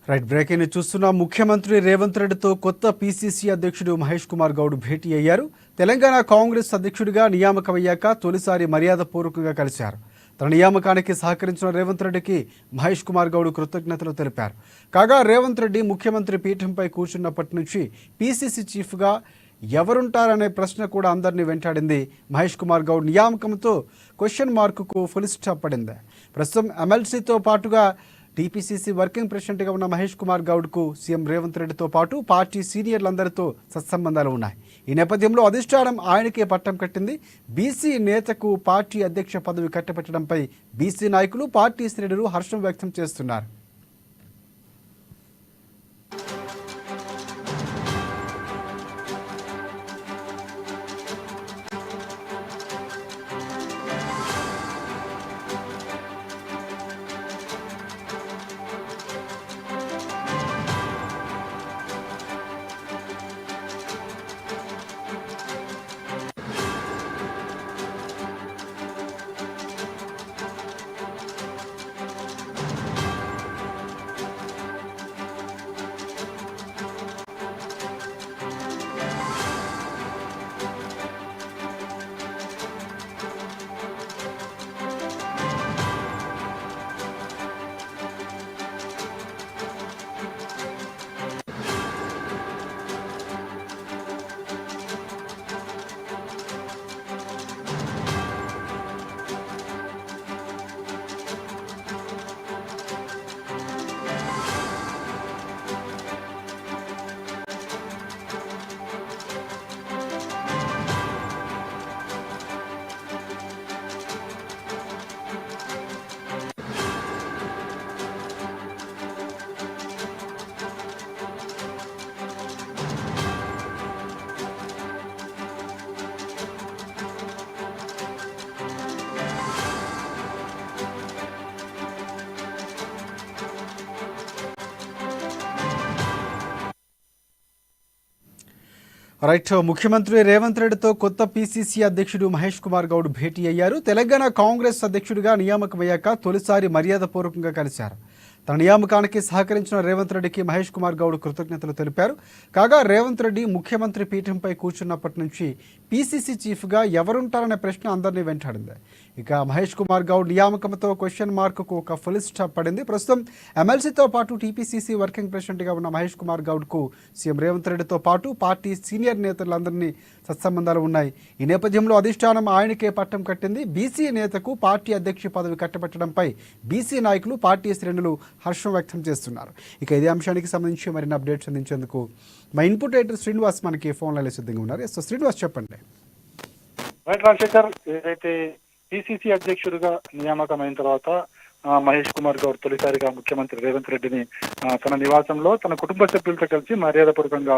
Right breaking చూస్తున్న ముఖ్యమంత్రి రేవంత్ రెడ్డితో కొత్త పీసీసీ అధ్యక్షుడు మహేష్ కుమార్ గౌడ్ భేటీ అయ్యారు. తెలంగాణ కాంగ్రెస్ అధ్యక్షుడిగా నియామకమయ్యాక తొలిసారి మర్యాదపూర్వకంగా కలిశారు. తన నియామకానికి సహకరించిన రేవంత్ రెడ్డికి మహేష్ కుమార్ గౌడ్ కృతజ్ఞతలు తెలిపారు. కాగా రేవంత్ రెడ్డి ముఖ్యమంత్రి పీఠంపై కూర్చున్నప్పటి నుంచి పీసీసీ చీఫ్గా ఎవరుంటారనే ప్రశ్న కూడా అందరినీ వెంటాడింది. మహేష్ కుమార్ గౌడ్ నియామకంతో క్వశ్చన్ మార్కుకు ఫుల్ స్టాప్ పడింది. ప్రస్తుతం ఎమ్మెల్సీతో పాటుగా టీపీసీసీ వర్కింగ్ ప్రెసిడెంట్గా ఉన్న మహేష్ కుమార్ గౌడ్కు సీఎం రేవంత్ రెడ్డితో పాటు పార్టీ సీనియర్లందరితో సత్సంబంధాలు ఉన్నాయి. ఈ నేపథ్యంలో అధిష్టానం ఆయనకే పట్టం కట్టింది. బీసీ నేతకు పార్టీ అధ్యక్ష పదవి కట్టబెట్టడంపై బీసీ నాయకులు, పార్టీ శ్రేణులు హర్షం వ్యక్తం చేస్తున్నారు. రైట్ ముఖ్యమంత్రి రేవంత్ రెడ్డితో కొత్త పీసీసీ అధ్యక్షుడు మహేష్ కుమార్ గౌడ్ భేటీ అయ్యారు. తెలంగాణ కాంగ్రెస్ అధ్యక్షుడిగా నియామకమయ్యాక తొలిసారి మర్యాదపూర్వకంగా కలిశారు. తన నియామకానికి సహకరించిన రేవంత్ రెడ్డికి మహేష్ కుమార్ గౌడ్ కృతజ్ఞతలు తెలిపారు. కాగా రేవంత్ రెడ్డి ముఖ్యమంత్రి పీఠంపై కూర్చున్నప్పటి నుంచి పీసీసీ చీఫ్గా ఎవరుంటారనే ప్రశ్న అందరినీ వెంటాడింది. ఇక మహేష్ కుమార్ గౌడ్ నియామకంతో క్వశ్చన్ మార్కుకు ఒక ఫుల్ స్టాప్ పడింది. ప్రస్తుతం ఎమ్మెల్సీతో పాటు టీపీసీసీ వర్కింగ్ ప్రెసిడెంట్గా ఉన్న మహేష్ కుమార్ గౌడ్కు సీఎం రేవంత్ రెడ్డితో పాటు పార్టీ సీనియర్ నేతలందరినీ సత్సంబంధాలు ఉన్నాయి. ఈ నేపథ్యంలో అధిష్టానం ఆయనకే పట్టం కట్టింది. బీసీ నేతకు పార్టీ అధ్యక్ష పదవి కట్టబెట్టడంపై బీసీ నాయకులు, పార్టీ శ్రేణులు హర్షం వ్యక్తం చేస్తున్నారు. ఇక ఇదే అంశానికి సంబంధించి మరిన్ని అప్డేట్స్ అందించేందుకు మా ఇన్పుట్ ఎడిటర్ శ్రీనివాస్ మనకి ఫోన్ లైన్లో సిద్ధంగా ఉన్నారు. సో శ్రీనివాస్ చెప్పండి. రాజశేఖర్, ఏదైతే పిసిసి అధ్యక్షుడిగా నియామకమైన తర్వాత మహేష్ కుమార్ గౌడ్ తొలిసారిగా ముఖ్యమంత్రి రేవంత్ రెడ్డిని తన నివాసంలో తన కుటుంబ సభ్యులతో కలిసి మర్యాదపూర్వకంగా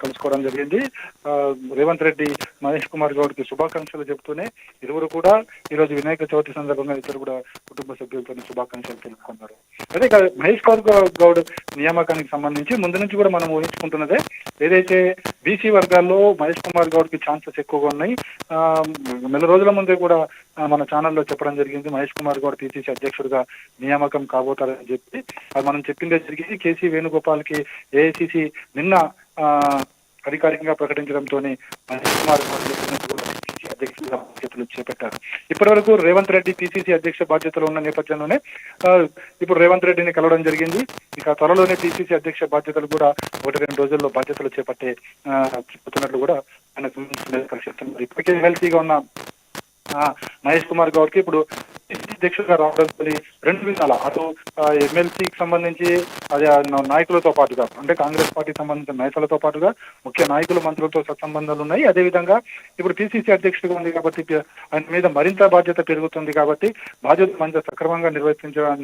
కలుసుకోవడం జరిగింది. రేవంత్ రెడ్డి మహేష్ కుమార్ గౌడ్ కి శుభాకాంక్షలు చెబుతూనే ఇరువురు కూడా ఈ రోజు వినాయక చవితి సందర్భంగా ఇద్దరు కూడా కుటుంబ సభ్యులతో శుభాకాంక్షలు తెలుపుకున్నారు. అదే మహేష్ కుమార్ గౌడ్ నియామకానికి సంబంధించి ముందు నుంచి కూడా మనం ఊహించుకుంటున్నదే, ఏదైతే బీసీ వర్గాల్లో మహేష్ కుమార్ గౌడ్ కి ఛాన్సెస్ ఎక్కువగా ఉన్నాయి. నెల రోజుల ముందే కూడా మన ఛానల్లో చెప్పడం జరిగింది, మహేష్ కుమార్ గౌడ్ పిసిసి అధ్యక్షుడిగా నియామకం కాబోతారని చెప్పి. అది మనం చెప్పిందే జరిగింది. కేసీ వేణుగోపాల్ కి ఏఐసిసి నిన్న అధికారికంగా ప్రకటించడంతోనే మహేష్ కుమార్ గౌడ్ పిసిసి అధ్యక్షుడిగా బాధ్యతలు చేపట్టారు. ఇప్పటి వరకు రేవంత్ రెడ్డి పిసిసి అధ్యక్ష బాధ్యతలు ఉన్న నేపథ్యంలోనే ఇప్పుడు రేవంత్ రెడ్డిని కలవడం జరిగింది. ఇక త్వరలోనే పిసిసి అధ్యక్ష బాధ్యతలు కూడా 1-2 రోజుల్లో బాధ్యతలు చేపట్టే చెబుతున్నట్లు కూడా ఆయన పరిశీలిస్తున్నారు. ఇప్పటికే ఎమ్మెల్సీగా ఉన్న మహేష్ కుమార్ గౌడ్ కి ఇప్పుడు అధ్యక్షుడిగా రావడం రెండు విధాల, అటు ఎమ్మెల్సీకి సంబంధించి అదే నాయకులతో పాటుగా, అంటే కాంగ్రెస్ పార్టీకి సంబంధించిన నాయకులతో పాటుగా ముఖ్య నాయకులు, మంత్రులతో సత్సంబంధాలు ఉన్నాయి. అదేవిధంగా ఇప్పుడు పిసిసి అధ్యక్షుడిగా ఉంది కాబట్టి ఆయన మీద మరింత బాధ్యత పెరుగుతుంది కాబట్టి బాధ్యత మంచి సక్రమంగా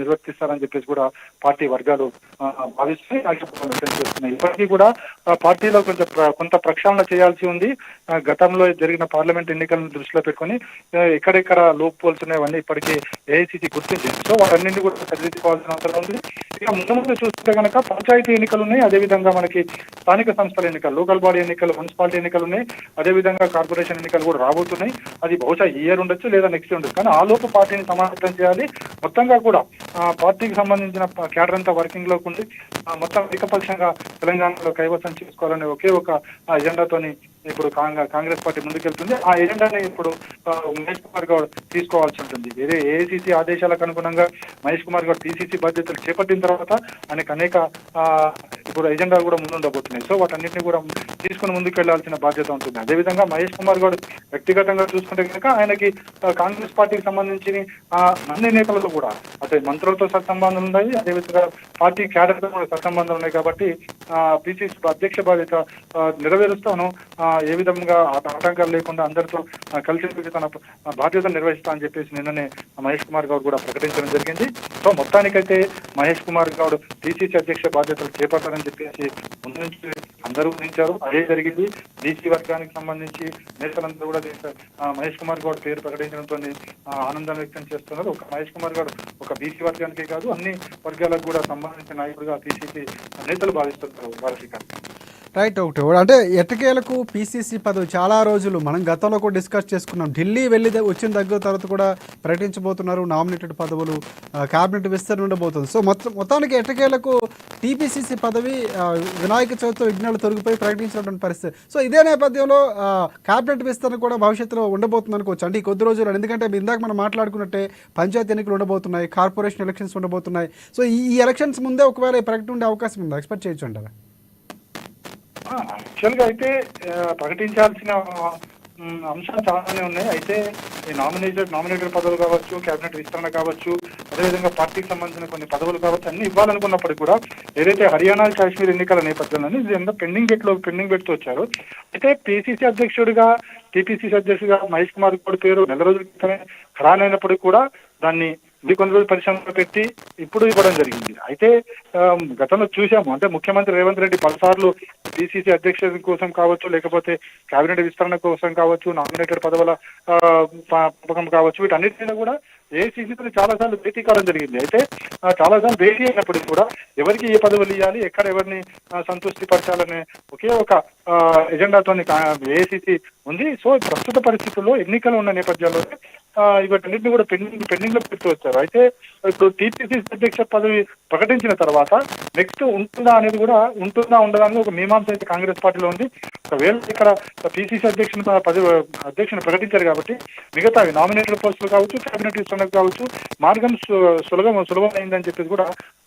నిర్వర్తిస్తారని చెప్పేసి కూడా పార్టీ వర్గాలు భావిస్తున్నాయి, వ్యక్తం చేస్తున్నాయి. ఇప్పటికీ కూడా పార్టీలో కొంత ప్రక్షాళన చేయాల్సి ఉంది. గతంలో జరిగిన పార్లమెంట్ ఎన్నికలను దృష్టిలో పెట్టుకుని ఎక్కడెక్కడ లోప్ పోల్స్ ఉన్నాయవన్నీ ఇప్పటికీ ఏఐసిసి గుర్తించింది. సో వాటన్నింటినీ కూడా సరిదిద్దుకోవాల్సిన అవసరం ఉంది. ఇక ముందు చూస్తే కనుక పంచాయతీ ఎన్నికలు ఉన్నాయి, అదేవిధంగా మనకి స్థానిక సంస్థల ఎన్నికలు, లోకల్ బాడీ ఎన్నికలు, మున్సిపాలిటీ ఎన్నికలు ఉన్నాయి, అదేవిధంగా కార్పొరేషన్ ఎన్నికలు కూడా రాబోతున్నాయి. అది బహుశా ఈ ఇయర్ ఉండొచ్చు లేదా నెక్స్ట్ ఉండొచ్చు, కానీ ఆ లోపు పార్టీని సమాయత్తం చేయాలి. మొత్తంగా కూడా పార్టీకి సంబంధించిన క్యాడర్ అంతా వర్కింగ్ లోకి ఉండి మొత్తం ఏకపక్షంగా తెలంగాణలో కైవసం చేసుకోవాలనే ఒకే ఒక ఎజెండాతోని ఇప్పుడు కాంగ్రెస్ పార్టీ ముందుకెళ్తుంది. ఆ ఎజెండాని ఇప్పుడు మహేష్ కుమార్ గౌడ్ తీసుకోవాల్సి ఉంటుంది. ఏఐసిసి ఆదేశాలకు అనుగుణంగా మహేష్ కుమార్ గౌడ్ పిసిసి బాధ్యతలు చేపట్టిన తర్వాత ఆయనకు అనేక ఇప్పుడు ఎజెండాలు కూడా ముందుండబోతున్నాయి. సో వాటన్నిటిని కూడా తీసుకుని ముందుకు వెళ్లాల్సిన బాధ్యత ఉంటుంది. అదేవిధంగా మహేష్ కుమార్ గౌడ్ వ్యక్తిగతంగా చూసుకుంటే కనుక ఆయనకి కాంగ్రెస్ పార్టీకి సంబంధించిన అన్ని నేతలతో కూడా అంటే మంత్రులతో సత్సంబంధాలు ఉన్నాయి, అదేవిధంగా పార్టీ క్యాడర్ తో కూడా సత్సంబంధాలు ఉన్నాయి. కాబట్టి పిసిసి అధ్యక్ష బాధ్యత నెరవేరుస్తాను, ఏ విధంగా ఆటంకాలు లేకుండా అందరితో కలిసి తన బాధ్యతను నిర్వహిస్తా అని చెప్పేసి నిన్ననే మహేష్ కుమార్ గౌడ్ కూడా ప్రకటించడం జరిగింది. సో మొత్తానికైతే మహేష్ కుమార్ గౌడ్ పిసిసి అధ్యక్ష బాధ్యతలు చేపట్టాలని చెప్పేసి ముందు నుంచి అందరూ ఊహించారు. అదే జరిగింది. బీసీ వర్గానికి సంబంధించి నేతలందరూ కూడా మహేష్ కుమార్ గౌడ్ పేరు ప్రకటించడంతో ఆనందం వ్యక్తం చేస్తున్నారు. ఒక మహేష్ కుమార్ గౌడ్ ఒక బీసీ వర్గానికే కాదు అన్ని వర్గాలకు కూడా సంబంధించిన నాయకుడిగా పిసిసి నేతలు భావిస్తున్నారు. రైట్, ఒకటి అంటే ఎట్టకేలకు పీసీసీ పదవి చాలా రోజులు మనం గతంలో కూడా డిస్కస్ చేసుకున్నాం. ఢిల్లీ వెళ్ళి వచ్చిన దగ్గర తర్వాత కూడా ప్రకటించబోతున్నారు నామినేటెడ్ పదవులు, క్యాబినెట్ విస్తరణ ఉండబోతుంది. సో మొత్తానికి ఎట్టకేలకు టీపీసీసీ పదవి వినాయక చవితితో విఘ్నాలు తొలగిపోయి ప్రకటించినటువంటి పరిస్థితి. సో ఇదే నేపథ్యంలో క్యాబినెట్ విస్తరణ కూడా భవిష్యత్తులో ఉండబోతుంది అనుకోవచ్చు. అంటే ఈ కొద్ది రోజులు, ఎందుకంటే ఇందాక మనం మాట్లాడుకున్నట్టే పంచాయతీ ఎన్నికలు ఉండబోతున్నాయి, కార్పొరేషన్ ఎలక్షన్స్ ఉండబోతున్నాయి. సో ఈ ఎలక్షన్స్ ముందే ఒకవేళ ఈ ప్రకటన ఉండే అవకాశం ఉందా? ఎక్స్పెక్ట్ చేయొచ్చు అంటారా? యాక్చువల్ గా అయితే ప్రకటించాల్సిన అంశాలు చాలానే ఉన్నాయి. అయితే ఈ నామినేటెడ్ పదవులు కావచ్చు, కేబినెట్ విస్తరణ కావచ్చు, అదేవిధంగా పార్టీకి సంబంధించిన కొన్ని పదవులు కావచ్చు అన్ని ఇవ్వాలనుకున్నప్పటికీ కూడా ఏదైతే హర్యానా కాశ్మీర్ ఎన్నికల నేపథ్యంలో ఇది ఎంత పెండింగ్ పెడుతూ వచ్చారు. అయితే పిసిసి అధ్యక్షుడిగా టీపీసీసీ అధ్యక్షుడిగా మహేష్ కుమార్ గౌడ్ పేరు నెల రోజుల క్రితమే ఖరారైనప్పటికీ కూడా దాన్ని కొన్ని రోజులు పరిశ్రమలో పెట్టి ఇప్పుడు ఇవ్వడం జరిగింది. అయితే గతంలో చూసాము, అంటే ముఖ్యమంత్రి రేవంత్ రెడ్డి పలుసార్లు పిసిసి అధ్యక్షుడి కోసం కావచ్చు, లేకపోతే కేబినెట్ విస్తరణ కోసం కావచ్చు, నామినేటెడ్ పదవుల పథకం కావచ్చు, వీటన్నిటిలో కూడా ఏఐసిసితో చాలాసార్లు భేటీ కావడం జరిగింది. అయితే చాలాసార్లు భేటీ అయినప్పటికీ కూడా ఎవరికి ఏ పదవులు ఇవ్వాలి, ఎక్కడ ఎవరిని సంతృప్తి పరచాలనే ఒకే ఒక ఎజెండాతో ఏఐసిసి ఉంది. సో ప్రస్తుత పరిస్థితుల్లో ఎన్నికలు ఉన్న నేపథ్యంలో వీటన్నిటిని కూడా పెండింగ్ లో పెడుతూ వచ్చారు. అయితే ఇప్పుడు టీపీసీసీ అధ్యక్ష పదవి ప్రకటించిన తర్వాత నెక్స్ట్ ఉంటుందా అనేది కూడా ఉంటుందా ఉండదా అనేది ఒక మీమాంస అయితే కాంగ్రెస్ పార్టీలో ఉంది. ఒకవేళ ఇక్కడ పిసిసి అధ్యక్షుని ప్రకటించారు కాబట్టి మిగతా నామినేటెడ్ పోస్టులు కావచ్చు, కేబినెట్ విస్తరణకు కావచ్చు మార్గం సులభం అయిందని చెప్పేసి కూడా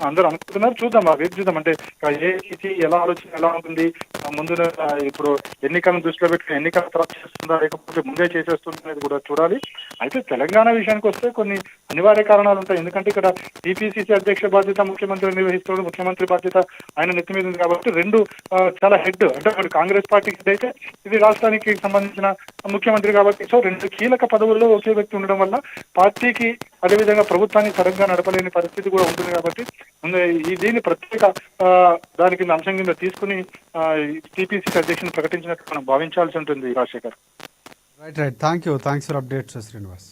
అందరూ అనుకుంటున్నారు. చూద్దాం, రేపు చూద్దాం. అంటే ఏఐసిసి ఎలా ఉంటుంది, ముందు ఇప్పుడు ఎన్నికలను దృష్టిలో పెట్టుకుని ఎన్నికల తర్వాత చేస్తుందా లేకపోతే ముందే చేసేస్తుందా అనేది కూడా చూడాలి. అయితే తెలంగాణ విషయానికి వస్తే కొన్ని అనివార్య కారణాలు ఉంటాయి. ఎందుకంటే ఇక్కడ టీపీసీసీ అధ్యక్ష బాధ్యత ముఖ్యమంత్రి నిర్వహిస్తున్నాడు, ముఖ్యమంత్రి బాధ్యత ఆయన నెత్తి మీద ఉంది. కాబట్టి రెండు చాలా హెడ్, అంటే కాంగ్రెస్ పార్టీకి అయితే ఇది రాష్ట్రానికి సంబంధించిన ముఖ్యమంత్రి కాబట్టి సో రెండు కీలక పదవుల్లో ఒకే వ్యక్తి ఉండడం వల్ల పార్టీకి అదేవిధంగా ప్రభుత్వాన్ని సరిగ్గా నడపలేని పరిస్థితి కూడా ఉంటుంది. కాబట్టి దీన్ని ప్రత్యేక దానికి అంశం కింద తీసుకుని టీపీసీసీ అధ్యక్షుని ప్రకటించినట్టు మనం భావించాల్సి ఉంటుంది. Rajasekhar, right. Thanks for updates Srinivas.